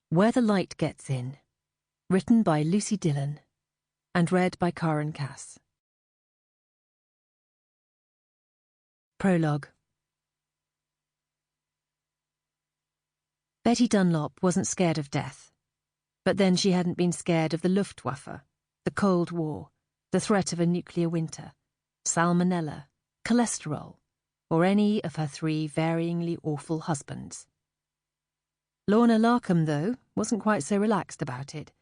Where the Light Gets In, written by Lucy Dillon, and read by Karen Cass. Prologue. Betty Dunlop wasn't scared of death, but then she hadn't been scared of the Luftwaffe, the Cold War, the threat of a nuclear winter, salmonella, cholesterol, or any of her 3 varyingly awful husbands. Lorna Larkham, though, wasn't quite so relaxed about it,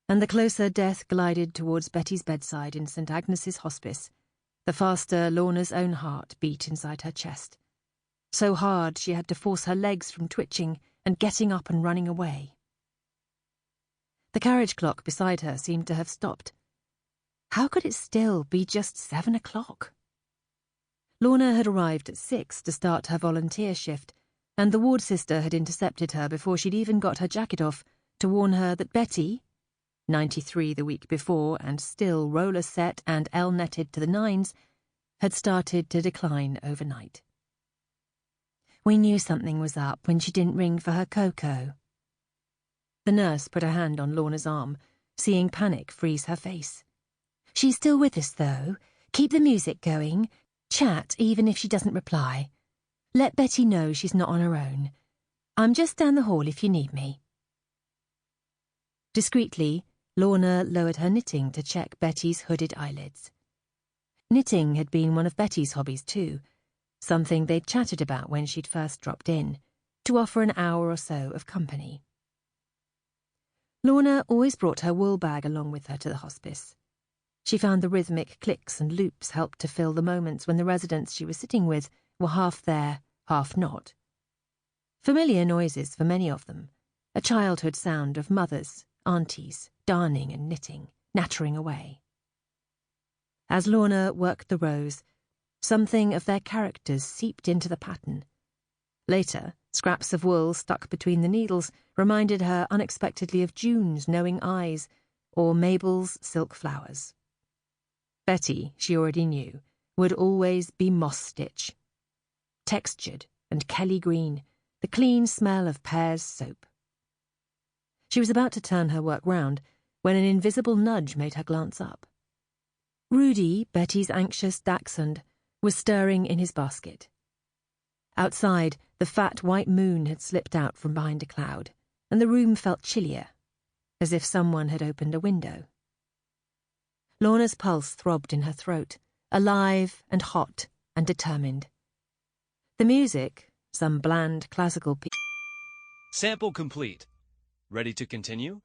and the closer death glided towards Betty's bedside in St. Agnes's hospice, the faster Lorna's own heart beat inside her chest, so hard she had to force her legs from twitching and getting up and running away. The carriage clock beside her seemed to have stopped. How could it still be just 7 o'clock? Lorna had arrived at 6 to start her volunteer shift, and the ward sister had intercepted her before she'd even got her jacket off to warn her that Betty, 93 the week before and still roller set and L-netted to the nines, had started to decline overnight. We knew something was up when she didn't ring for her cocoa. The nurse put her hand on Lorna's arm, seeing panic freeze her face. She's still with us, though. Keep the music going. Chat even if she doesn't reply. Let Betty know she's not on her own. I'm just down the hall if you need me. Discreetly, Lorna lowered her knitting to check Betty's hooded eyelids. Knitting had been one of Betty's hobbies too, something they'd chatted about when she'd first dropped in, to offer an hour or so of company. Lorna always brought her wool bag along with her to the hospice. She found the rhythmic clicks and loops helped to fill the moments when the residents she was sitting with were half there, half not. Familiar noises for many of them, a childhood sound of mothers, aunties, darning and knitting, nattering away. As Lorna worked the rows, something of their characters seeped into the pattern. Later, scraps of wool stuck between the needles reminded her unexpectedly of June's knowing eyes or Mabel's silk flowers. Betty, she already knew, would always be moss stitch. Textured and Kelly green, the clean smell of Pear's soap. She was about to turn her work round when an invisible nudge made her glance up. Rudy, Betty's anxious dachshund, was stirring in his basket. Outside, the fat white moon had slipped out from behind a cloud, and the room felt chillier, as if someone had opened a window. Lorna's pulse throbbed in her throat, alive and hot and determined. The music, some bland classical piece. Sample complete. Ready to continue?